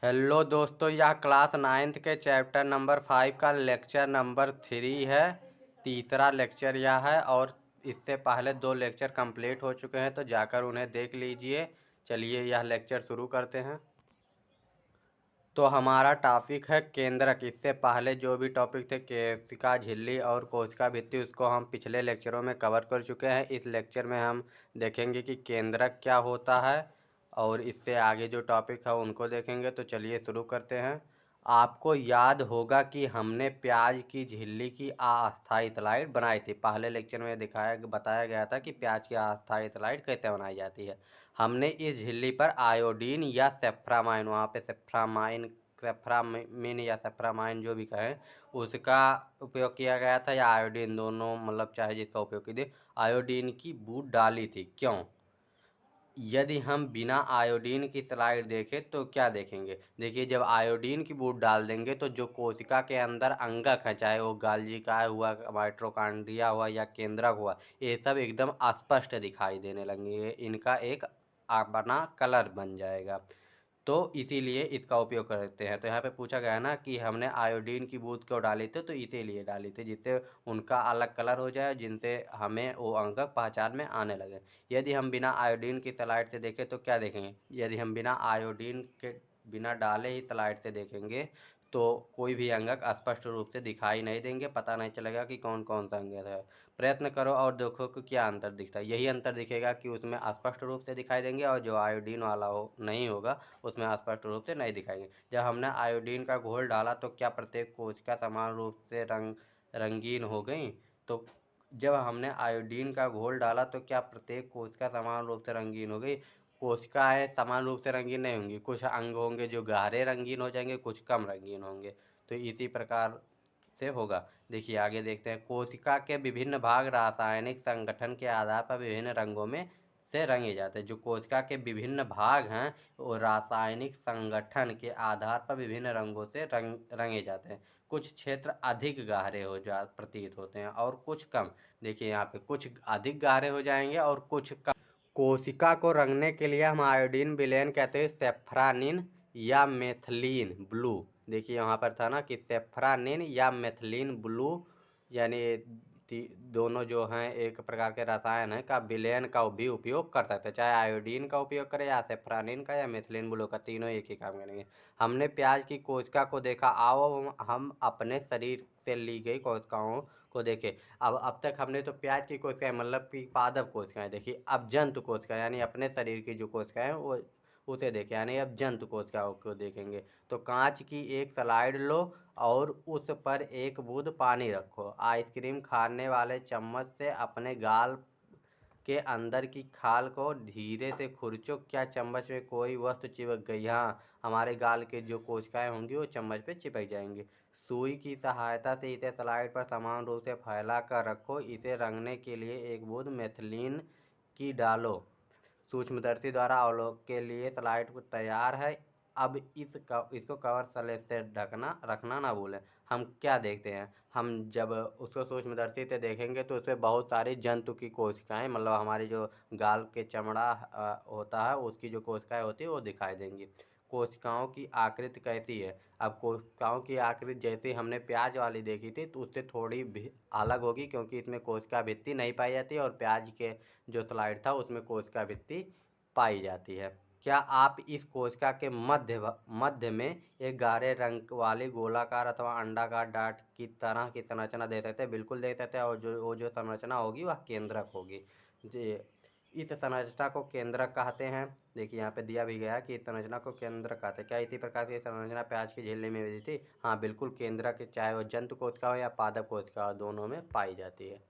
Hello दोस्तों, यह class 9th के चैप्टर नंबर 5 का लेक्चर नंबर 3 है। तीसरा लेक्चर यह है और इससे पहले 2 लेक्चर कंप्लीट हो चुके हैं, तो जाकर उन्हें देख लीजिए। चलिए यह लेक्चर शुरू करते हैं। तो हमारा टॉपिक है केंद्रक। इससे पहले जो भी टॉपिक थे कोशिका झिल्ली और कोशिका भित्ति, उसको हम पिछले लेक्चरों में कवर कर चुके हैं। इस लेक्चर में हम देखेंगे कि केंद्रक क्या होता है और इससे आगे जो टॉपिक है उनको देखेंगे। तो चलिए शुरू करते हैं। आपको याद होगा कि हमने प्याज की झिल्ली की अस्थायी स्लाइड बनाई थी। पहले लेक्चर में बताया गया था कि प्याज की अस्थायी स्लाइड कैसे बनाई जाती है। हमने इस झिल्ली पर आयोडीन या सेफ्रामाइन, वहाँ पे सेफ्रामीन या सेफ्रामाइन जो भी कहें, उसका उपयोग किया गया था, या आयोडीन, दोनों मतलब चाहे जिसका उपयोग कीजिए। आयोडीन की बूंद डाली थी। क्यों? यदि हम बिना आयोडीन की स्लाइड देखें तो क्या देखेंगे? देखिए, जब आयोडीन की बूंद डाल देंगे तो जो कोशिका के अंदर अंगक है, चाहे वो गाल्जिका हुआ, माइटोकॉन्ड्रिया हुआ या केंद्रक हुआ, ये सब एकदम स्पष्ट दिखाई देने लगेंगे। इनका एक अपना कलर बन जाएगा। तो इसीलिए इसका उपयोग करते हैं। तो यहाँ पे पूछा गया है ना कि हमने आयोडीन की बूंद क्यों डाली थी, तो इसीलिए डाली थी जिससे उनका अलग कलर हो जाए, जिनसे हमें वो अंगक पहचान में आने लगे। यदि हम बिना आयोडीन की स्लाइड से देखें तो क्या देखेंगे? यदि हम बिना आयोडीन के बिना डाले ही स्लाइड से देखेंगे तो कोई भी अंगक स्पष्ट रूप से दिखाई नहीं देंगे, पता नहीं चलेगा कि कौन कौन सा अंग है। प्रयत्न करो और देखो कि क्या अंतर दिखता है। यही अंतर दिखेगा कि उसमें स्पष्ट रूप से दिखाई देंगे और जो आयोडीन वाला हो नहीं होगा उसमें स्पष्ट रूप से नहीं दिखाएंगे। जब हमने आयोडीन का घोल डाला तो क्या प्रत्येक कोशिका समान रूप से रंगीन हो गई? तो जब हमने आयोडीन का घोल डाला तो क्या प्रत्येक कोशिका समान रूप से रंगीन हो गई? कोशिकाएं समान रूप से रंगीन नहीं होंगी। कुछ अंग होंगे जो गहरे रंगीन हो जाएंगे, कुछ कम रंगीन होंगे। तो इसी प्रकार से होगा। देखिए आगे देखते हैं। कोशिका के विभिन्न भाग रासायनिक संगठन के आधार पर विभिन्न रंगों में से रंगे जाते हैं। जो कोशिका के विभिन्न भाग हैं वो रासायनिक संगठन के आधार पर विभिन्न रंगों से रंगे जाते हैं। कुछ क्षेत्र अधिक गहरे हो जा प्रतीत होते हैं और कुछ कम। देखिए यहाँ पे कुछ अधिक गहरे हो जाएंगे और कुछ कम। कोशिका को रंगने के लिए हम आयोडीन विलयन कहते हैं सेफ्रानिन या मेथिलीन ब्लू। देखिए यहाँ पर था ना कि सेफ्रानिन या मेथिलीन ब्लू, यानी दोनों जो हैं एक प्रकार के रसायन है का विलयन का भी उपयोग कर सकते हैं। चाहे आयोडीन का उपयोग करें या सेफ्रानिन का या मेथिलीन ब्लू का, तीनों एक ही काम करेंगे। हमने प्याज की कोशिका को देखा। आओ हम अपने शरीर से ली गई कोशिकाओं को देखें। अब तक हमने तो प्याज की कोशिकाएं मतलब कि पादप कोशिकाएं देखी। अब जंतु कोशिका यानी अपने शरीर की जो कोशिकाएं हैं वो उसे देखें, यानी अब जंतु कोशिकाओं को देखेंगे। तो कांच की एक स्लाइड लो और उस पर एक बूंद पानी रखो। आइसक्रीम खाने वाले चम्मच से अपने गाल के अंदर की खाल को धीरे से खुरचो। क्या चम्मच में कोई वस्तु चिपक गई? हाँ, हमारे गाल के जो कोशिकाएं होंगी वो चम्मच पे चिपक जाएंगी। सुई की सहायता से इसे स्लाइड पर समान रूप से फैला कर रखो। इसे रंगने के लिए एक बूंद मेथिलीन की डालो। सूक्ष्मदर्शी द्वारा अवलोकन के लिए स्लाइड तैयार है। अब इसको कवर स्लिप से रखना ना भूलें। हम क्या देखते हैं? हम जब उसको सूक्ष्मदर्शी से देखेंगे तो उसमें बहुत सारी जंतु की कोशिकाएं, मतलब हमारी जो गाल के चमड़ा होता है उसकी जो कोशिकाएं होती है वो दिखाई देंगी। कोशिकाओं की आकृति कैसी है? अब कोशिकाओं की आकृति जैसे हमने प्याज वाली देखी थी तो उससे थोड़ी भी अलग होगी, क्योंकि इसमें कोशिका भित्ति नहीं पाई जाती और प्याज के जो स्लाइड था उसमें कोशिका भित्ति पाई जाती है। क्या आप इस कोशिका के मध्य में एक गाढ़े रंग वाली गोलाकार अथवा अंडाकार डाट की तरह की संरचना दे सकते हैं? बिल्कुल दे सकते हैं। और वो जो संरचना होगी वह केंद्रक होगी। जी, इस संरचना को केंद्रक कहते हैं। देखिए यहाँ पे दिया भी गया कि इस संरचना को केंद्रक कहते हैं। क्या इसी प्रकार की संरचना प्याज की झिल्ली में भी थी? हाँ बिल्कुल, केंद्रक चाहे वो जंतु कोशिका हो या पादप कोशिका हो, दोनों में पाई जाती है।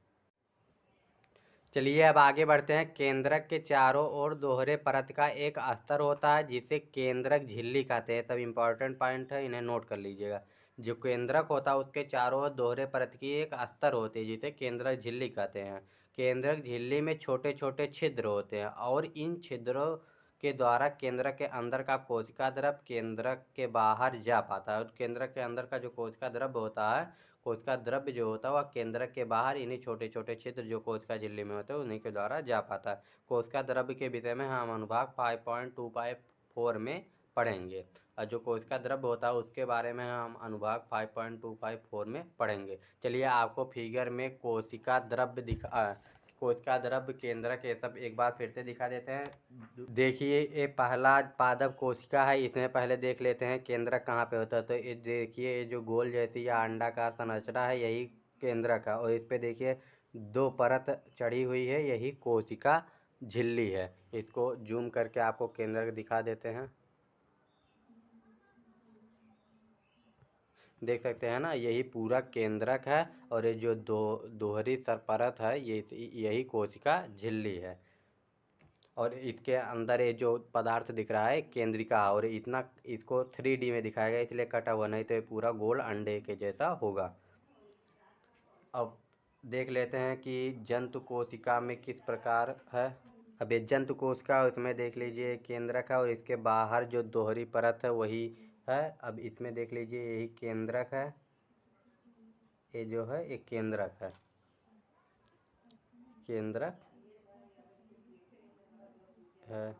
चलिए अब आगे बढ़ते हैं। केंद्रक के चारों ओर दोहरे परत का एक अस्तर होता है जिसे केंद्रक झिल्ली कहते हैं। सब इंपॉर्टेंट पॉइंट है, इन्हें नोट कर लीजिएगा। जो केंद्रक होता है उसके चारों ओर दोहरे परत की एक अस्तर होती है जिसे केंद्रक झिल्ली कहते हैं। केंद्रक झिल्ली में छोटे छोटे छिद्र होते हैं और इन छिद्रों के द्वारा केंद्रक के अंदर का कोशिका द्रव केंद्रक के बाहर जा पाता है। और केंद्रक के अंदर का जो कोशिका द्रव होता है, कोशिका द्रव्य जो होता है वह केंद्रक के बाहर इन्हीं छोटे छोटे छिद्र जो कोशिका झिल्ली में होते हैं उन्हीं के द्वारा जा पाता है। कोशिका द्रव्य के विषय में हम अनुभाग 5.2.4 में पढ़ेंगे। और जो कोशिका द्रव्य होता है उसके बारे में हम अनुभाग 5.254 में पढ़ेंगे। चलिए आपको फिगर में कोशिका द्रव्य केंद्रक ये सब एक बार फिर से दिखा देते हैं। देखिए ये पहला पादप कोशिका है, इसमें पहले देख लेते हैं केंद्रक कहाँ पे होता है। तो ये देखिए ये जो गोल जैसी या अंडाकार संरचना है यही केंद्रक है, और इस पे देखिए 2 परत चढ़ी हुई है, यही कोशिका झिल्ली है। इसको जूम करके आपको केंद्रक दिखा देते हैं। देख सकते हैं ना, यही पूरा केंद्रक है, और ये जो दोहरी परत है यही कोशिका झिल्ली है। और इसके अंदर ये जो पदार्थ दिख रहा है केंद्रिका, और इतना इसको 3D में दिखाया गया इसलिए कटा हुआ, नहीं तो ये पूरा गोल अंडे के जैसा होगा। अब देख लेते हैं कि जंतु कोशिका में किस प्रकार है। अब ये जंतु कोशिका उसमें देख लीजिए केंद्रक है, और इसके बाहर जो दोहरी परत है वही है। अब इसमें देख लीजिए यही केंद्रक है, ये जो है एक केंद्रक है, केंद्रक है।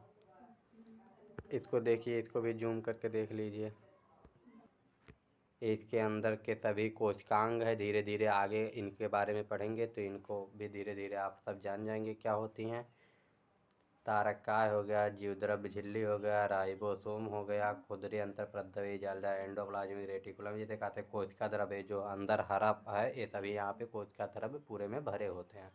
इसको देखिए, इसको भी जूम करके देख लीजिए। इसके अंदर के सभी कोशिकांग है, धीरे धीरे आगे इनके बारे में पढ़ेंगे तो इनको भी धीरे धीरे आप सब जान जाएंगे क्या होती हैं। तारकाय हो गया, जीवद्रव्य झिल्ली हो गया, राइबोसोम हो गया, खुदरी अंतःप्रद्रव्य जालिका, एंडोप्लाज्मिक रेटिकुलम, जिसे कहते हैं कोशिका द्रव्य, जो अंदर हरा है, ये सभी यहाँ पे कोशिका द्रव्य पूरे में भरे होते हैं।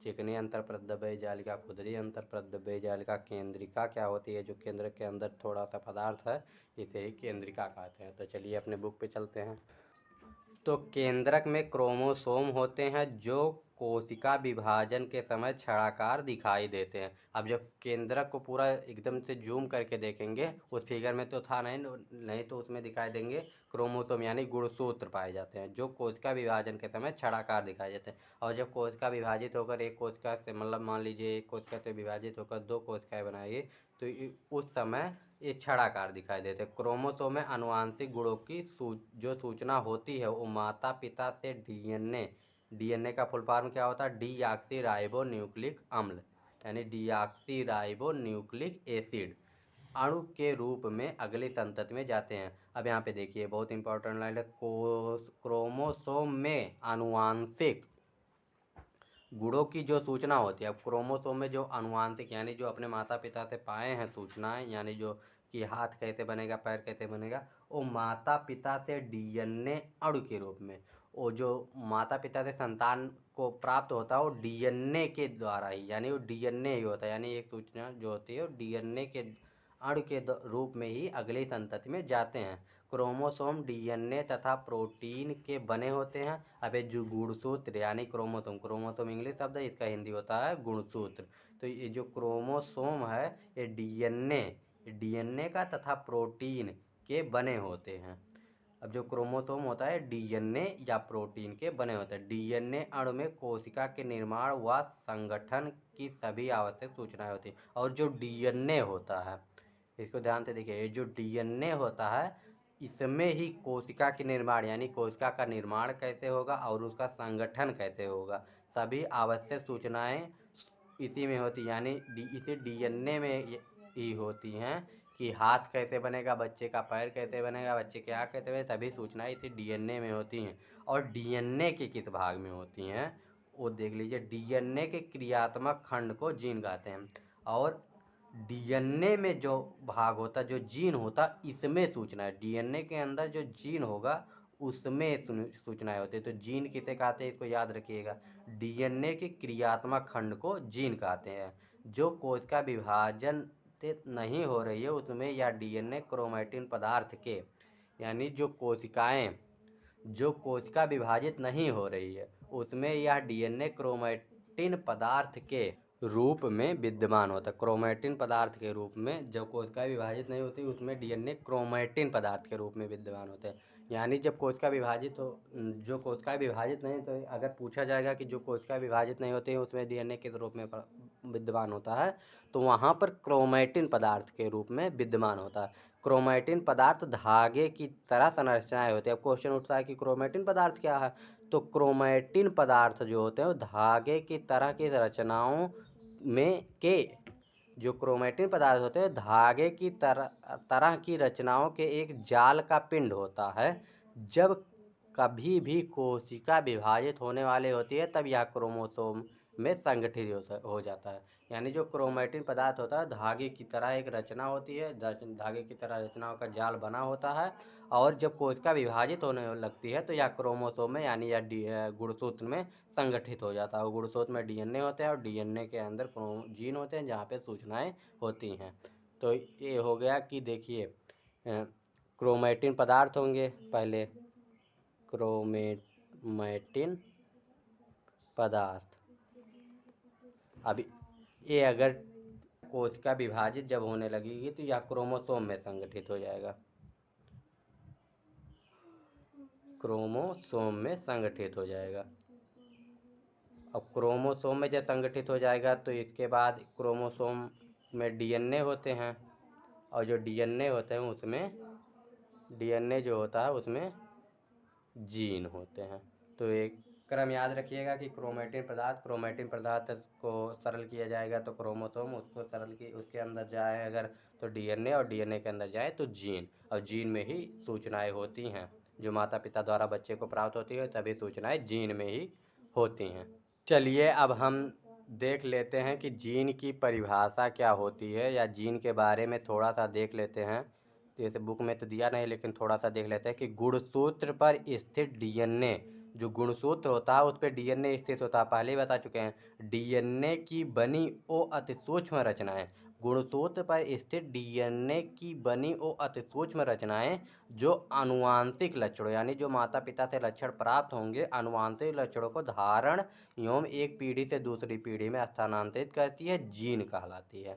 चिकनी अंतःप्रद्रव्य जालिका, खुदरी अंतःप्रद्रव्य जालिका, केंद्रिका क्या होती है, जो केंद्र के अंदर थोड़ा सा पदार्थ है, इसे ही केंद्रिका कहते हैं। तो चलिए अपने बुक पे चलते हैं। तो केंद्रक में क्रोमोसोम होते हैं जो कोशिका विभाजन के समय छड़ाकार दिखाई देते हैं। अब जब केंद्रक को पूरा एकदम से जूम करके देखेंगे, उस फिगर में तो था नहीं तो उसमें दिखाई देंगे क्रोमोसोम यानी गुणसूत्र पाए जाते हैं, जो कोशिका विभाजन के समय छड़ाकार दिखाई देते हैं। और जब कोशिका विभाजित होकर एक कोशिका से, मतलब मान लीजिए एक कोशिका से विभाजित होकर 2 कोशिकाएं बनाएगी, तो उस समय ये छड़ाकार दिखाई देते हैं। क्रोमोसोम में आनुवांशिक गुणों की जो सूचना होती है वो माता पिता से डीएनए का फुल फॉर्म क्या होता है, डीऑक्सी राइबो न्यूक्लिक अम्ल, यानी डीऑक्सी राइबो न्यूक्लिक एसिड अणु के रूप में अगली संतति में जाते हैं। अब यहाँ पे देखिए बहुत इंपॉर्टेंट लाइन है, क्रोमोसोम में आनुवांशिक गुणों की जो सूचना होती है। अब क्रोमोसोम में जो आनुवांशिक यानी जो अपने माता पिता से पाए हैं सूचनाएं, यानी जो कि हाथ कैसे बनेगा, पैर कैसे बनेगा, वो माता पिता से डीएनए अणु के रूप में, वो जो माता पिता से संतान को प्राप्त होता है वो डीएनए के द्वारा ही, यानी वो डीएनए ही होता है, यानी एक सूचना जो होती है वो डीएनए के अणु के रूप में ही अगली संतति में जाते हैं। क्रोमोसोम डीएनए तथा प्रोटीन के बने होते हैं। अब ये जो गुणसूत्र यानी क्रोमोसोम इंग्लिश शब्द है, इसका हिंदी होता है गुणसूत्र। तो ये जो क्रोमोसोम है ये डीएनए का तथा प्रोटीन के बने होते हैं। अब जो क्रोमोसोम होता है डीएनए या प्रोटीन के बने होते हैं। डीएनए अणु में कोशिका के निर्माण व संगठन की सभी आवश्यक सूचनाएं होती हैं। और जो डीएनए होता है, इसको ध्यान से देखिए, ये जो डीएनए होता है इसमें ही कोशिका के निर्माण यानी कोशिका का निर्माण कैसे होगा और उसका संगठन कैसे होगा, सभी आवश्यक सूचनाएं इसी में होती, यानी इसी डीएनए में ही होती हैं कि हाथ कैसे बनेगा, बच्चे का पैर कैसे बनेगा, बच्चे के आँख कैसे बनेगा, सभी सूचनाएं इसी डीएनए में होती हैं। और डीएनए के किस भाग में होती हैं वो देख लीजिए। डीएनए के क्रियात्मक खंड को जीन कहते हैं, और डीएनए में जो भाग होता, जो जीन होता, इसमें सूचनाएं, डीएनए के अंदर जो जीन होगा उसमें सूचनाएं होती है। तो जीन किसे कहते हैं, इसको याद रखिएगा। डीएनए के क्रियात्मक खंड को जीन कहते हैं। जो कोशिका विभाजन नहीं हो रही है उसमें यह डीएनए क्रोमैटिन पदार्थ के, यानी जो कोशिका विभाजित नहीं हो रही है उसमें यह डीएनए क्रोमैटिन पदार्थ के रूप में विद्यमान होता है। क्रोमैटिन पदार्थ के रूप में, जब कोशिका विभाजित नहीं होती उसमें डीएनए क्रोमैटिन पदार्थ के रूप में विद्यमान होते हैं। यानी जब कोशिका विभाजित हो, जो कोशिका विभाजित नहीं, तो अगर पूछा जाएगा कि जो कोशिका विभाजित नहीं होती है उसमें डीएनए किस रूप में विद्यमान होता है, तो वहाँ पर क्रोमैटिन पदार्थ के रूप में विद्यमान होता है। क्रोमैटिन पदार्थ धागे की तरह संरचनाएं होती है। अब क्वेश्चन उठता है कि क्रोमैटिन पदार्थ क्या है, तो क्रोमैटिन पदार्थ जो होते हैं वो धागे की तरह की रचनाओं में के जो क्रोमेटिन पदार्थ होते हैं धागे की तरह की रचनाओं के एक जाल का पिंड होता है। जब कभी भी कोशिका विभाजित होने वाली होती है तब यह क्रोमोसोम में संगठित हो जाता है। यानी जो क्रोमेटिन पदार्थ होता है धागे की तरह एक रचना होती है, धागे की तरह रचनाओं का जाल बना होता है, और जब कोशिका विभाजित होने लगती है तो यह क्रोमोसोम में यानी यह गुणसूत्र में संगठित हो जाता है। गुणसूत्र में डीएनए होते हैं और डीएनए के अंदर जीन होते हैं जहाँ पे सूचनाएं होती हैं। तो ये हो गया कि देखिए क्रोमेटिन पदार्थ होंगे पहले, क्रोमेटिन पदार्थ। अभी ये अगर कोशिका विभाजित जब होने लगेगी तो यह क्रोमोसोम में संगठित हो जाएगा, क्रोमोसोम में संगठित हो जाएगा। अब क्रोमोसोम में जब संगठित हो जाएगा तो इसके बाद क्रोमोसोम में डीएनए होते हैं, और जो डीएनए होते हैं उसमें डीएनए जो होता है उसमें जीन होते हैं। तो एक क्रम याद रखिएगा कि क्रोमेटिन पदार्थ को सरल किया जाएगा तो क्रोमोसोम, उसको सरल की उसके अंदर जाए अगर तो डीएनए, और डीएनए के अंदर जाए तो जीन, और जीन में ही सूचनाएं होती हैं जो माता पिता द्वारा बच्चे को प्राप्त होती है, तभी सूचनाएं जीन में ही होती हैं। चलिए अब हम देख लेते हैं कि जीन की परिभाषा क्या होती है, या जीन के बारे में थोड़ा सा देख लेते हैं। तो जैसे बुक में तो दिया नहीं लेकिन थोड़ा सा देख लेते हैं कि गुणसूत्र पर स्थित डीएनए, जो गुणसूत्र होता है उस पर डीएनए स्थित होता है, पहले ही बता चुके हैं। डीएनए की बनी ओ अति सूक्ष्म रचनाएं, गुणसूत्र पर स्थित डीएनए की बनी ओ अति सूक्ष्म रचनाएं जो आनुवांशिक लक्षणों यानी जो माता पिता से लक्षण प्राप्त होंगे आनुवांशिक लक्षणों को धारण एवं एक पीढ़ी से दूसरी पीढ़ी में स्थानांतरित करती है, जीन कहलाती है।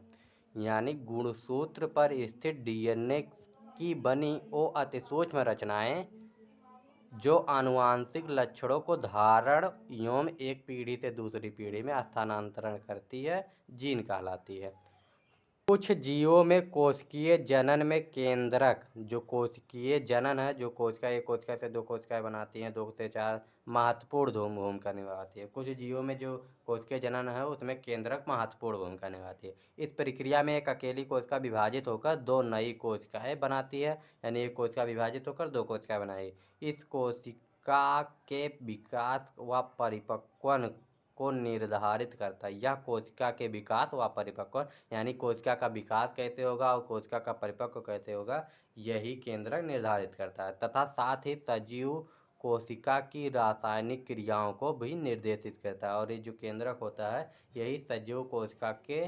यानी गुणसूत्र पर स्थित डीएनए की बनी ओ अति सूक्ष्म रचनाएं जो आनुवांशिक लक्षणों को धारण एवं एक पीढ़ी से दूसरी पीढ़ी में स्थानांतरण करती है, जीन कहलाती है। कुछ जीवों में कोशिकीय जनन में केंद्रक, जो कोशिकीय जनन है, जो कोशिका एक कोशिका से दो कोशिकाएं बनाती हैं, 2 से 4, महत्वपूर्ण भूमिका निभाती है। कुछ जीवों में जो कोशिकीय जनन है उसमें केंद्रक महत्वपूर्ण भूमिका निभाती है। इस प्रक्रिया में एक अकेली कोशिका विभाजित होकर 2 नई कोशिकाएं बनाती है, यानी एक कोशिका विभाजित होकर 2 कोशिकाएं बनाई। इस कोशिका के विकास व परिपक्वन को निर्धारित करता है। यह कोशिका के विकास व परिपक्व यानी कोशिका का विकास कैसे होगा और कोशिका का परिपक्व कैसे होगा, यही केंद्रक निर्धारित करता है, तथा साथ ही सजीव कोशिका की रासायनिक क्रियाओं को भी निर्देशित करता है। और ये जो केंद्रक होता है यही सजीव कोशिका के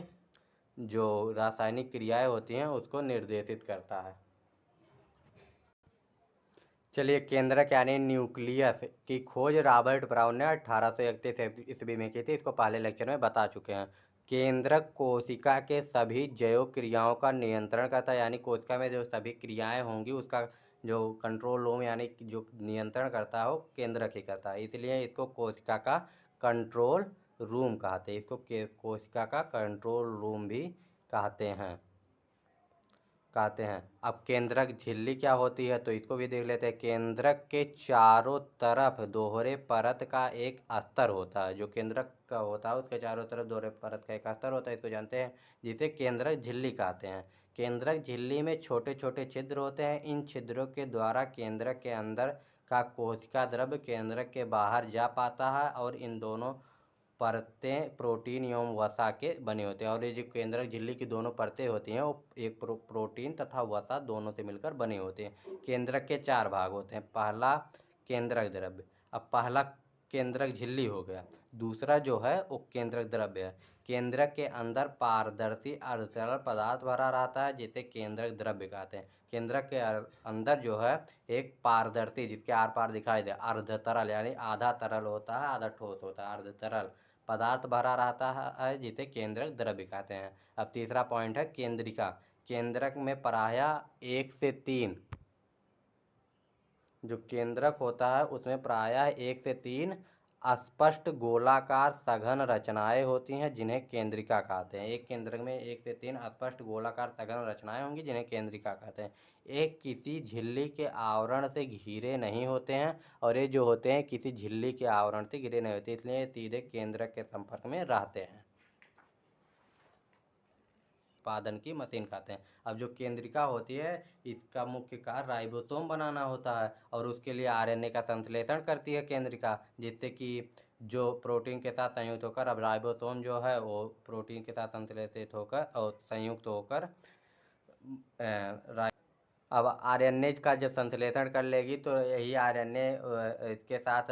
जो रासायनिक क्रियाएं होती हैं उसको निर्देशित करता है। चलिए, केंद्रक यानी न्यूक्लियस की खोज रॉबर्ट ब्राउन ने 1831 ईस्वी में की थी, इसको पहले लेक्चर में बता चुके हैं। केंद्रक कोशिका के सभी जैव क्रियाओं का नियंत्रण करता है, यानी कोशिका में जो सभी क्रियाएं होंगी उसका जो कंट्रोल रूम यानी जो नियंत्रण करता है वो केंद्रक ही करता है, इसलिए इसको कोशिका का कंट्रोल रूम कहते हैं। इसको कोशिका का कंट्रोल रूम भी कहते हैं। अब केंद्रक झिल्ली क्या होती है तो इसको भी देख लेते हैं। केंद्रक के चारों तरफ दोहरे परत का एक अस्तर होता है, जो केंद्रक का होता है उसके चारों तरफ दोहरे परत का एक अस्तर होता है, इसको जानते हैं, जिसे केंद्रक झिल्ली कहते हैं। केंद्रक झिल्ली में छोटे छोटे छिद्र होते हैं, इन छिद्रों के द्वारा केंद्रक के अंदर का कोशिका द्रव्य केंद्रक के बाहर जा पाता है, और इन दोनों परतें प्रोटीन एवं वसा के बने होते हैं। और ये जो केंद्रक झिल्ली की दोनों परतें होती हैं वो एक प्रोटीन तथा वसा दोनों से मिलकर बने होते हैं। केंद्रक के 4 भाग होते हैं। पहला केंद्रक द्रव्य, अब पहला केंद्रक झिल्ली हो गया, दूसरा जो है वो केंद्रक द्रव्य है। केंद्रक के अंदर पारदर्शी अर्धतरल पदार्थ भरा रहता है जिसे केंद्रक द्रव्य कहते हैं। केंद्रक के अंदर जो है एक पारदर्शी जिसके आर पार दिखाई दे अर्धतरल यानी आधा तरल होता है आधा ठोस होता है, अर्धतरल पदार्थ भरा रहता है जिसे केंद्रक द्रव्य कहते हैं। अब तीसरा पॉइंट है केंद्रिका। केंद्रक में प्रायः 1 से 3 जो केंद्रक होता है उसमें प्रायः 1 से 3 अस्पष्ट गोलाकार सघन रचनाएं होती हैं जिन्हें केंद्रिका कहते हैं। एक केंद्रक में 1 से 3 अस्पष्ट गोलाकार सघन रचनाएं होंगी जिन्हें केंद्रिका कहते हैं। एक किसी झिल्ली के आवरण से घिरे नहीं होते हैं, और ये जो होते हैं किसी झिल्ली के आवरण से घिरे नहीं होते, इसलिए सीधे केंद्रक के संपर्क में रहते हैं। उत्पादन की मशीन कहते हैं। अब जो केंद्रिका होती है इसका मुख्य कार्य राइबोसोम बनाना होता है और उसके लिए आरएनए का संश्लेषण करती है केंद्रिका, जिससे कि जो प्रोटीन के साथ संयुक्त होकर, अब राइबोसोम जो है वो प्रोटीन के साथ संश्लेषित होकर और संयुक्त होकर अब आरएनए का जब संश्लेषण कर लेगी तो यही आरएनए इसके साथ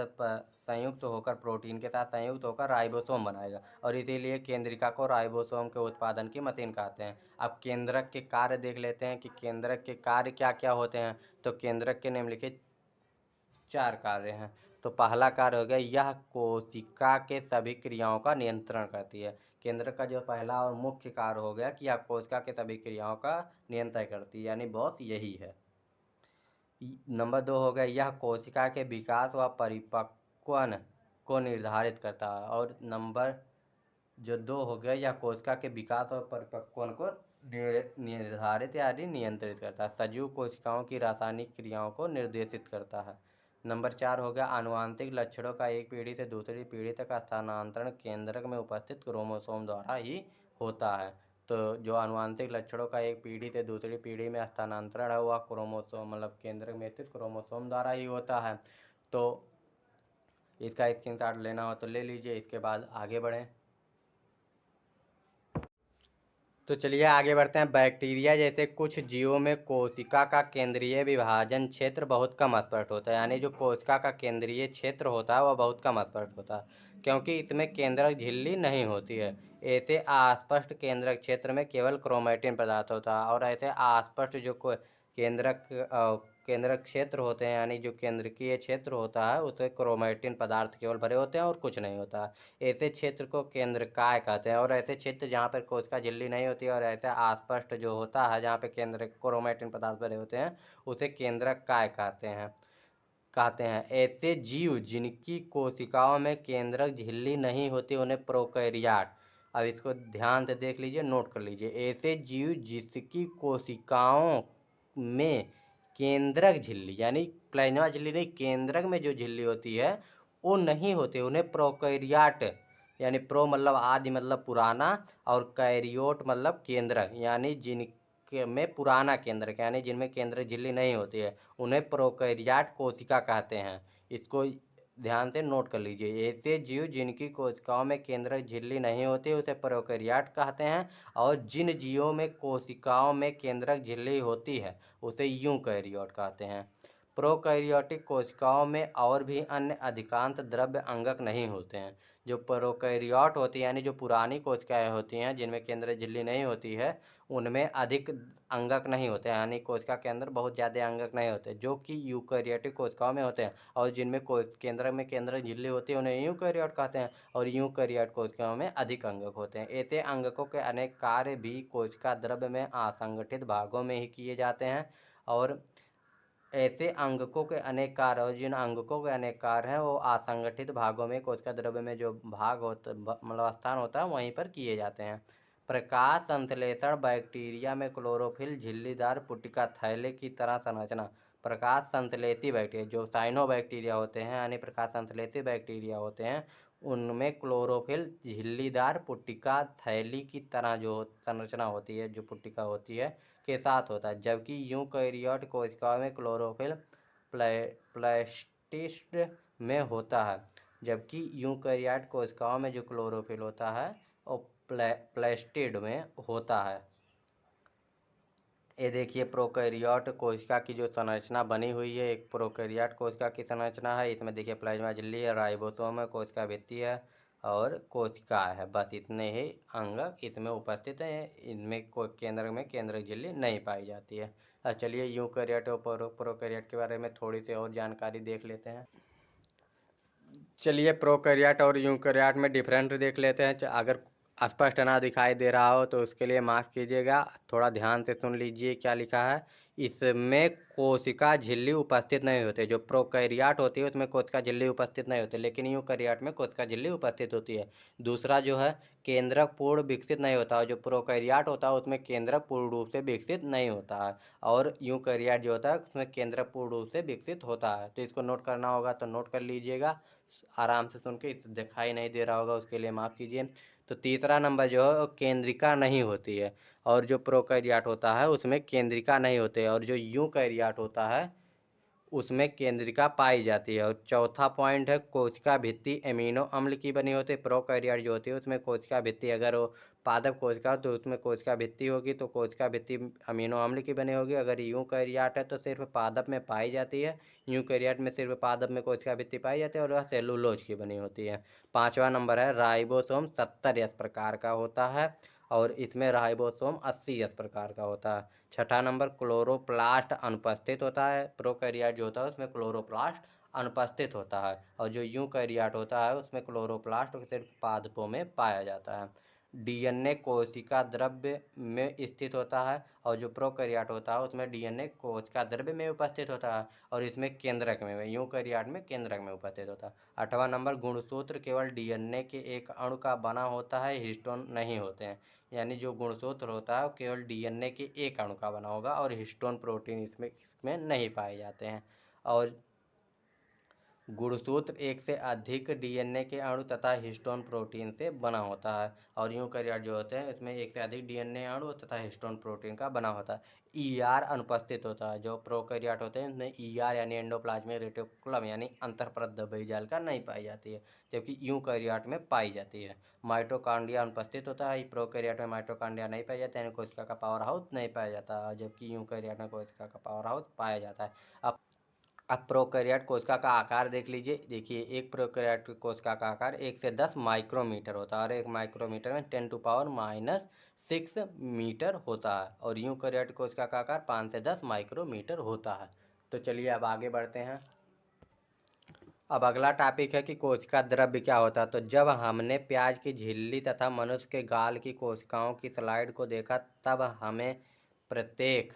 संयुक्त होकर, प्रोटीन के साथ संयुक्त होकर राइबोसोम बनाएगा और इसीलिए केंद्रिका को राइबोसोम के उत्पादन की मशीन कहते हैं। अब केंद्रक के कार्य देख लेते हैं कि केंद्रक के कार्य क्या क्या होते हैं। तो केंद्रक के निम्नलिखित 4 कार्य हैं। तो पहला कार्य हो गया, यह कोशिका के सभी क्रियाओं का नियंत्रण करती है। केंद्रक का जो पहला और मुख्य कार्य हो गया कि यह कोशिका के सभी क्रियाओं का नियंत्रण करती है, यानी बॉस यही है। नंबर 2 हो गया, यह कोशिका के विकास व परिपक्वन को निर्धारित करता है। और नंबर जो 2 हो गया, यह कोशिका के विकास और परिपक्वन को निर्धारित यानी नियंत्रित करता है। सजीव कोशिकाओं की रासायनिक क्रियाओं को निर्देशित करता है। नंबर 4 हो गया, आनुवांशिक लक्षणों का एक पीढ़ी से दूसरी पीढ़ी तक हस्तांतरण केंद्रक में उपस्थित क्रोमोसोम द्वारा ही होता है। तो जो आनुवांशिक लक्षणों का एक पीढ़ी से दूसरी पीढ़ी में हस्तांतरण है वह क्रोमोसोम मतलब केंद्रक में स्थित क्रोमोसोम द्वारा ही होता है। तो इसका स्क्रीनशॉट लेना हो तो ले लीजिए। इसके बाद आगे बढ़ें। तो चलिए आगे बढ़ते हैं। बैक्टीरिया जैसे कुछ जीवों में कोशिका का केंद्रीय विभाजन क्षेत्र बहुत कम स्पष्ट होता है, यानी जो कोशिका का केंद्रीय क्षेत्र होता है वह बहुत कम स्पष्ट होता है, क्योंकि इसमें केंद्रक झिल्ली नहीं होती है। ऐसे अस्पष्ट केंद्रक क्षेत्र में केवल क्रोमैटिन पदार्थ होता है और ऐसे अस्पष्ट जो केंद्रक क्षेत्र होते हैं, यानी जो केंद्रकीय क्षेत्र होता है उसमें क्रोमैटिन पदार्थ केवल भरे होते हैं और कुछ नहीं होता है। ऐसे क्षेत्र को केंद्रकाय कहते हैं। और ऐसे क्षेत्र जहाँ पर कोशिका झिल्ली नहीं होती है और ऐसे अस्पष्ट जो होता है जहाँ पे केंद्र क्रोमैटिन पदार्थ भरे होते हैं उसे केंद्रकाय कहते हैं। ऐसे जीव जिनकी कोशिकाओं में केंद्रक झिल्ली नहीं होती उन्हें प्रोकैरियोट। अब इसको ध्यान से देख लीजिए, नोट कर लीजिए। ऐसे जीव जिसकी कोशिकाओं में केंद्रक झिल्ली यानी प्लाज्मा झिल्ली नहीं, केंद्रक में जो झिल्ली होती है वो नहीं होते उन्हें प्रोकैरियोट, यानी प्रो मतलब आदि मतलब पुराना और कैरियोट मतलब केंद्रक, यानी जिनके में पुराना केंद्रक यानी जिनमें केंद्रक झिल्ली नहीं होती है उन्हें प्रोकैरियोट कोशिका कहते हैं। इसको ध्यान से नोट कर लीजिए। ऐसे जीव जिनकी कोशिकाओं में केंद्रक झिल्ली नहीं होती उसे प्रोकैरियोट कहते हैं, और जिन जीवों में कोशिकाओं में केंद्रक झिल्ली होती है उसे यूकैरियोट कहते हैं। प्रोकैरियोटिक कोशिकाओं में और भी अन्य अधिकांश द्रव्य अंगक नहीं होते हैं। जो प्रोकैरियोट होती है यानी जो पुरानी कोशिकाएं होती हैं जिनमें केंद्रक झिल्ली नहीं होती है उनमें अधिक अंगक नहीं होते हैं, यानी कोशिका के अंदर बहुत ज़्यादा अंगक नहीं होते, जो कि यूकैरियोटिक कोशिकाओं में होते हैं। और जिनमें केंद्रक झिल्ली होती है उन्हें यूकैरियोट कहते हैं, और यूकैरियोट कोशिकाओं में अधिक अंगक होते हैं। ऐसे अंगकों के अनेक कार्य भी कोशिका द्रव्य में असंगठित भागों में ही किए जाते हैं। और ऐसे अंगकों के अनेक कार्य और जिन अंगकों के अनेक कार्य हैं वो असंगठित भागों में कोशिका द्रव्य में जो भाग होता मतलब स्थान होता है वहीं पर किए जाते हैं। प्रकाश संश्लेषण बैक्टीरिया में क्लोरोफिल झिल्लीदार पुटिका थैले की तरह संरचना। प्रकाश संश्लेषी बैक्टीरिया जो साइनोबैक्टीरिया होते हैं यानी प्रकाश संश्लेषी बैक्टीरिया होते हैं उनमें क्लोरोफिल झिल्लीदार पुटिका थैली की तरह जो संरचना होती है, जो पुटिका होती है के साथ होता है, जबकि यूकैरियोट कोशिकाओं में क्लोरोफिल प्लास्टिड में होता है। जबकि यूकैरियोट कोशिकाओं में जो क्लोरोफिल होता है वो प्लास्टिड में होता है। ये देखिए प्रोकैरियोट कोशिका की जो संरचना बनी हुई है, एक प्रोकैरियोट कोशिका की संरचना है। इसमें देखिए प्लाज्मा झिल्ली है, राइबोसोम है, कोशिका भित्ति है और कोशिका है। बस इतने ही अंग इसमें उपस्थित हैं। इनमें कोई केंद्रक झिल्ली नहीं पाई जाती है। अब चलिए यूकैरियोट और प्रोकैरियोट के बारे में थोड़ी सी और जानकारी देख लेते हैं। चलिए प्रोकैरियोट और यूकैरियोट में डिफरेंट देख लेते हैं। अगर स्पष्ट ना दिखाई दे रहा हो तो उसके लिए माफ़ कीजिएगा, थोड़ा ध्यान से सुन लीजिए क्या लिखा है। इसमें कोशिका झिल्ली उपस्थित नहीं होती। जो प्रोकैरियोट होती है उसमें कोशिका झिल्ली उपस्थित नहीं होती, लेकिन यूकैरियोट में कोशिका झिल्ली उपस्थित होती है। दूसरा जो है केंद्रक पूर्ण विकसित नहीं होता है। जो प्रोकैरियोट होता है उसमें केंद्रक पूर्ण रूप से विकसित नहीं होता है, और यूकैरियोट जो होता है उसमें केंद्रक पूर्ण रूप से विकसित होता है। तो इसको नोट करना होगा तो नोट कर लीजिएगा आराम से सुन के। इस दिखाई नहीं दे रहा होगा उसके लिए माफ़ कीजिए। तो तीसरा नंबर जो है केंद्रिका नहीं होती है, और जो प्रोकैरियोट होता है उसमें केंद्रिका नहीं होती है, और जो यूकैरियोट होता है उसमें केंद्रिका पाई जाती है। और चौथा पॉइंट है कोशिका भित्ति एमिनो अम्ल की बनी होती है। प्रोकैरियोट जो होती है उसमें कोशिका भित्ति, अगर वो पादप कोशिका तो उसमें कोशिका भित्ति होगी, तो कोशिका भित्ति अमीनो अम्ल की बनी होगी। अगर यूकैरियोट है तो सिर्फ पादप में पाई जाती है, यूकैरियोट में सिर्फ पादप में कोशिका भित्ति पाई जाती है और वह सेलुलोज की बनी होती है। पांचवा नंबर है राइबोसोम 70S प्रकार का होता है, और इसमें राइबोसोम 80S प्रकार का होता है। छठा नंबर क्लोरोप्लास्ट अनुपस्थित होता है। प्रोकैरियोट जो होता है उसमें क्लोरोप्लास्ट अनुपस्थित होता है, और जो यूकैरियोट होता है उसमें क्लोरोप्लास्ट सिर्फ पादपों में पाया जाता है। डीएनए कोशिका द्रव्य में स्थित होता है, और जो प्रोकैरियोट होता है उसमें डीएनए कोशिका द्रव्य में उपस्थित होता है, और इसमें केंद्रक में, यूकैरियोट में केंद्रक में उपस्थित होता है। आठवां नंबर गुणसूत्र केवल डीएनए के एक अणु का बना होता है, हिस्टोन नहीं होते हैं। यानी जो गुणसूत्र होता है वो केवल डीएनए के एक अणु का बना होगा, और हिस्टोन प्रोटीन इसमें नहीं पाए जाते हैं। और गुणसूत्र एक से अधिक डीएनए के अणु तथा हिस्टोन प्रोटीन से बना होता है, और यूकैरियोट जो होते हैं इसमें एक से अधिक डीएनए अणु तथा हिस्टोन प्रोटीन का बना होता है। ईआर अनुपस्थित होता है। जो प्रोकैरियोट होते हैं इसमें ईआर यानी एंडोप्लाज्मिक रेटिकुलम यानी अंतःपरत जालिका नहीं पाई जाती है, जबकि यूकैरियोट में पाई जाती है। माइटोकॉन्ड्रिया अनुपस्थित होता है। प्रोकैरियोट में माइटोकॉन्ड्रिया नहीं पाया जाता है, यानी कोशिका का पावर हाउस नहीं पाया जाता है, जबकि यूकैरियोट में कोशिका का पावर हाउस पाया जाता है। अब प्रोकैरियोट कोशिका का आकार देख लीजिए। देखिए एक प्रोकैरियोट कोशिका का आकार 1 से 10 माइक्रोमीटर होता है, और एक माइक्रोमीटर में 10⁻⁻6 मीटर होता है, और यूकैरियोट कोशिका का आकार 5 से 10 माइक्रोमीटर होता है। तो चलिए अब आगे बढ़ते हैं। अब अगला टॉपिक है कि कोशिका द्रव्य क्या होता है। तो जब हमने प्याज की झिल्ली तथा मनुष्य के गाल की कोशिकाओं की स्लाइड को देखा, तब हमें प्रत्येक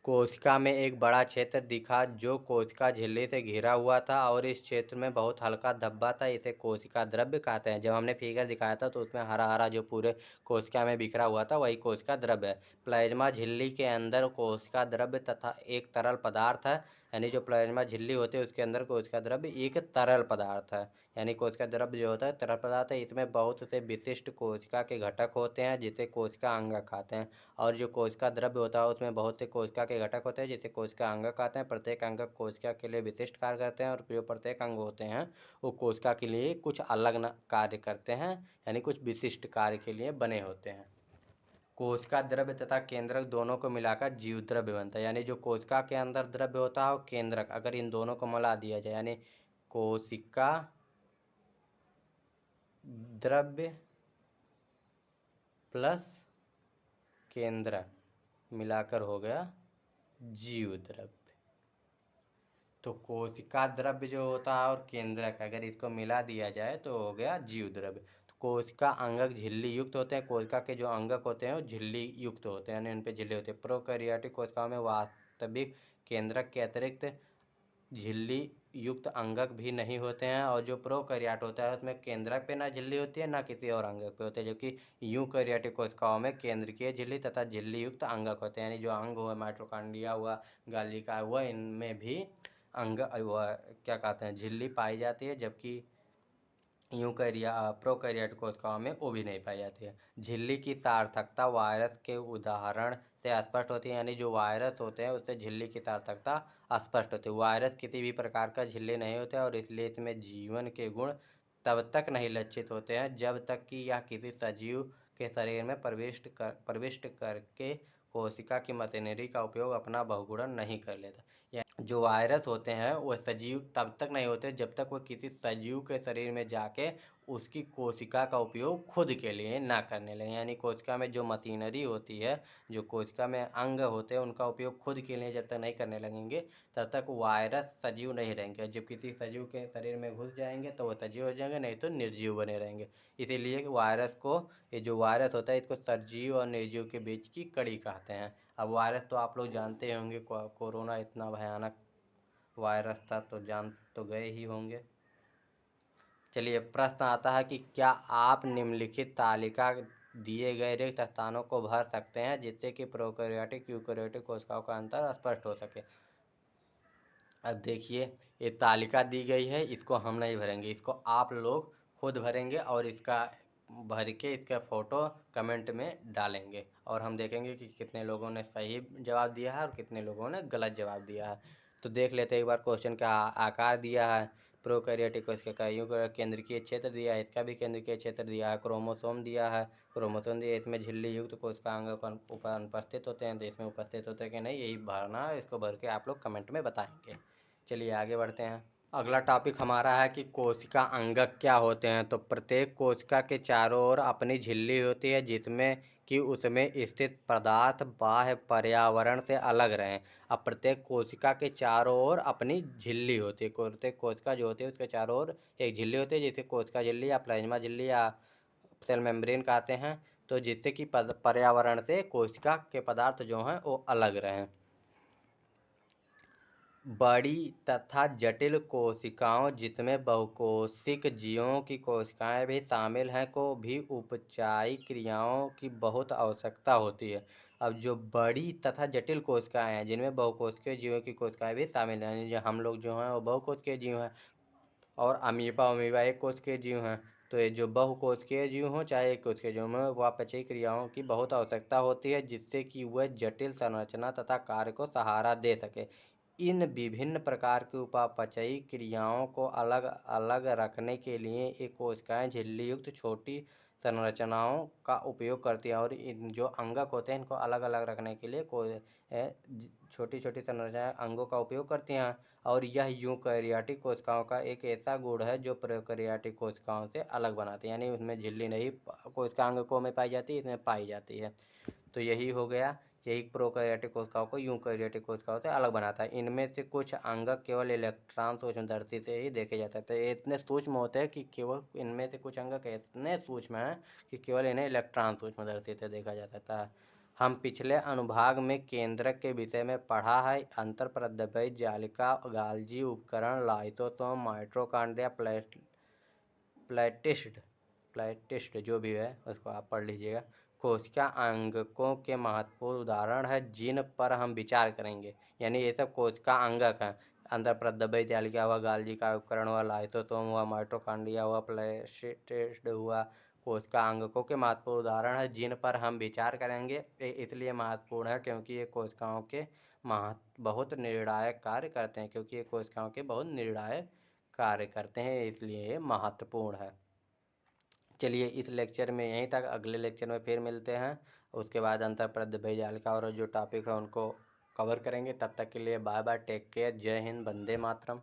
कोशिका में एक बड़ा क्षेत्र दिखा जो कोशिका झिल्ली से घिरा हुआ था, और इस क्षेत्र में बहुत हल्का धब्बा था। इसे कोशिका द्रव्य कहते हैं। जब हमने फिगर दिखाया था तो उसमें हरा हरा जो पूरे कोशिका में बिखरा हुआ था वही कोशिका द्रव्य है। प्लाज्मा झिल्ली के अंदर कोशिका द्रव्य तथा एक तरल पदार्थ है, यानी जो प्लाज्मा झिल्ली होती है उसके अंदर कोशिका द्रव्य एक तरल पदार्थ है, यानी कोशिका द्रव्य जो होता है तरल पदार्थ है। इसमें बहुत से विशिष्ट कोशिका के घटक होते हैं जिसे कोशिका अंगक कहते हैं, और जो कोशिका द्रव्य होता है उसमें बहुत से कोशिका के घटक होते हैं जिसे कोशिका अंगक कहते हैं। प्रत्येक अंगक कोशिका के लिए विशिष्ट कार्य करते हैं, और जो प्रत्येक अंग होते हैं वो कोशिका के लिए कुछ अलग कार्य करते हैं, यानी कुछ विशिष्ट कार्य के लिए बने होते हैं। कोशिका द्रव्य तथा केंद्रक दोनों को मिलाकर जीव द्रव्य बनता है, यानी जो कोशिका के अंदर द्रव्य होता है और केंद्रक, अगर इन दोनों को मिला दिया जाए यानी कोशिका द्रव्य प्लस केंद्रक मिलाकर हो गया जीव द्रव्य। तो कोशिका द्रव्य जो होता है और केंद्रक अगर इसको मिला दिया जाए तो हो गया जीव द्रव्य। तो कोशिका अंगक झिल्ली युक्त होते हैं। कोशिका के जो अंगक होते हैं वो झिल्ली युक्त होते हैं, यानी उन पे झिल्ली होती है। प्रोकैरियोटिक कोशिकाओं में वास्तविक केंद्रक के अतिरिक्त झिल्ली युक्त अंगक भी नहीं होते हैं, और जो प्रोकैरियोट होता है उसमें केंद्रक पे ना झिल्ली होती है ना किसी और अंगक पे होती है, जबकि यूकैरियोटिक कोशिकाओं में केंद्रकीय झिल्ली तथा झिल्ली युक्त अंगक होते हैं, यानी जो अंग हुआ माइटोकॉन्ड्रिया हुआ गालिका हुआ इनमें भी अंग क्या कहते हैं झिल्ली पाई जाती है, जबकि प्रोकैरियोटिक कोशिकाओं में वो भी नहीं पाई जाती है। झिल्ली की सार्थकता वायरस के उदाहरण से स्पष्ट होती है, यानी जो वायरस होते हैं उससे झिल्ली की सार्थकता स्पष्ट होती है। वायरस किसी भी प्रकार का झिल्ली नहीं होते और इसलिए इसमें जीवन के गुण तब तक नहीं लक्षित होते हैं जब तक कि यह किसी सजीव के शरीर में प्रविष्ट करके कोशिका की मशीनरी का उपयोग अपना बहुगुणन नहीं कर लेता। जो वायरस होते हैं वो सजीव तब तक नहीं होते जब तक वो किसी सजीव के शरीर में जाके उसकी कोशिका का उपयोग खुद के लिए ना करने लगे, यानी कोशिका में जो मशीनरी होती है, जो कोशिका में अंग होते हैं उनका उपयोग खुद के लिए जब तक नहीं करने लगेंगे तब तक वायरस सजीव नहीं रहेंगे। जब किसी सजीव के शरीर में घुस जाएंगे तो वो सजीव हो जाएंगे, नहीं तो निर्जीव बने रहेंगे। इसीलिए वायरस को, ये जो वायरस होता है इसको सजीव और निर्जीव के बीच की कड़ी कहते हैं। अब वायरस तो आप लोग जानते होंगे, कोरोना इतना भयानक वायरस था तो जान तो गए ही होंगे। चलिए प्रश्न आता है कि क्या आप निम्नलिखित तालिका दिए गए रिक्त स्थानों को भर सकते हैं जिससे कि प्रोकैरियोटिक यूकैरियोटिक कोशिकाओं का अंतर स्पष्ट हो सके। अब देखिए ये तालिका दी गई है, इसको हम नहीं भरेंगे, इसको आप लोग खुद भरेंगे, और इसका भर के इसका फ़ोटो कमेंट में डालेंगे और हम देखेंगे कि कितने लोगों ने सही जवाब दिया है और कितने लोगों ने गलत जवाब दिया है। तो देख लेते हैं एक बार क्वेश्चन का आकार दिया है प्रोकैरियोटिक कोशिका का, यूँ केंद्रीय क्षेत्र दिया है, इसका भी केंद्रीय क्षेत्र दिया है, क्रोमोसोम दिया है, क्रोमोसोम दिया है, इसमें झिल्ली युक्त कोशिकांग अनुपस्थित होते हैं, तो इसमें उपस्थित होते हैं कि नहीं, यही भरना है। इसको भर के आप लोग कमेंट में बताएंगे। चलिए आगे बढ़ते हैं। अगला टॉपिक हमारा है कि कोशिका अंगक क्या होते हैं। तो प्रत्येक कोशिका के चारों ओर अपनी झिल्ली होती है जिसमें कि उसमें स्थित पदार्थ बाह्य पर्यावरण से अलग रहें। अब प्रत्येक कोशिका के चारों ओर अपनी झिल्ली होती है। प्रत्येक कोशिका जो होती है उसके चारों ओर एक झिल्ली होती है, जिसे कोशिका झिल्ली या प्लाज्मा झिल्ली या सेल मेम्ब्रेन कहते हैं। तो जिससे कि पर्यावरण से कोशिका के पदार्थ जो हैं वो अलग रहें। बड़ी तथा जटिल कोशिकाओं जिसमें बहुकोशिक जीवों की कोशिकाएं भी शामिल हैं को भी उपचायी क्रियाओं की बहुत आवश्यकता होती है। अब जो बड़ी तथा जटिल कोशिकाएं हैं जिनमें बहुकोशिकीय जीवों की कोशिकाएं भी शामिल हैं, जो हम लोग जो हैं वो बहुकोशिकीय जीव हैं और अमीबा एक कोशिकीय जीव हैं। तो ये जो बहुकोशिकीय जीव हों चाहे एक कोशिकीय जीव में उपापचयी क्रियाओं की बहुत आवश्यकता होती है जिससे कि वह जटिल संरचना तथा कार्य को सहारा दे सके। इन विभिन्न प्रकार की उपापचयी क्रियाओं को अलग अलग रखने के लिए एक कोशिकाएं झिल्ली युक्त छोटी संरचनाओं का उपयोग करती हैं और इन जो अंगक होते हैं इनको अलग अलग रखने के लिए छोटी छोटी संरचनाएं अंगों का उपयोग करती हैं। और यह यूकैरियोटिक कोशिकाओं का एक ऐसा गुण है जो प्रोकैरियोटिक कोशिकाओं से अलग बनाती है, यानी उसमें झिल्ली नहीं कोशिका अंगकों में पाई जाती है, इसमें पाई जाती है। तो यही हो गया, यही प्रोकैरियोटिक कोशिकाओं को यूकैरियोटिक कोशिकाओं से अलग बनाता है। इनमें से कुछ अंगक केवल इलेक्ट्रॉन सूक्ष्मदर्शी से ही देखे जा सकते हैं। ये इतने सूक्ष्म होते हैं कि केवल इनमें से कुछ अंगक इतने सूक्ष्म हैं कि केवल इन्हें इलेक्ट्रॉन सूक्ष्मदर्शी से देखा जा सकता है। हम पिछले अनुभाग में केंद्रक के विषय में पढ़ा है। अंतःप्रद्रव्य जालिका, गाल्जी उपकरण, लाइसोसोम, माइटोकॉन्ड्रिया, प्लेटिस्ट जो भी है उसको आप पढ़ लीजिएगा। कोशिका अंगकों के महत्वपूर्ण उदाहरण है जिन पर हम विचार करेंगे, यानी ये सब कोशिका अंगक हैं। अंतःप्रद्रव्य जालिका हुआ, गाल्जी का उपकरण हुआ, लाइसोसोम हुआ, माइटोकॉन्ड्रिया हुआ, प्लेटिस्ट हुआ, कोशिका अंगकों के महत्वपूर्ण उदाहरण है जिन पर हम विचार करेंगे। इसलिए महत्वपूर्ण है क्योंकि ये कोशिकाओं के बहुत निर्णायक कार्य करते हैं, क्योंकि ये कोशिकाओं के बहुत निर्णायक कार्य करते हैं, इसलिए ये महत्वपूर्ण है। चलिए इस लेक्चर में यहीं तक, अगले लेक्चर में फिर मिलते हैं। उसके बाद अंतःप्रद्रव्य जालिका और जो टॉपिक है उनको कवर करेंगे। तब तक के लिए बाय बाय, टेक केयर, जय हिंद, वंदे मातरम।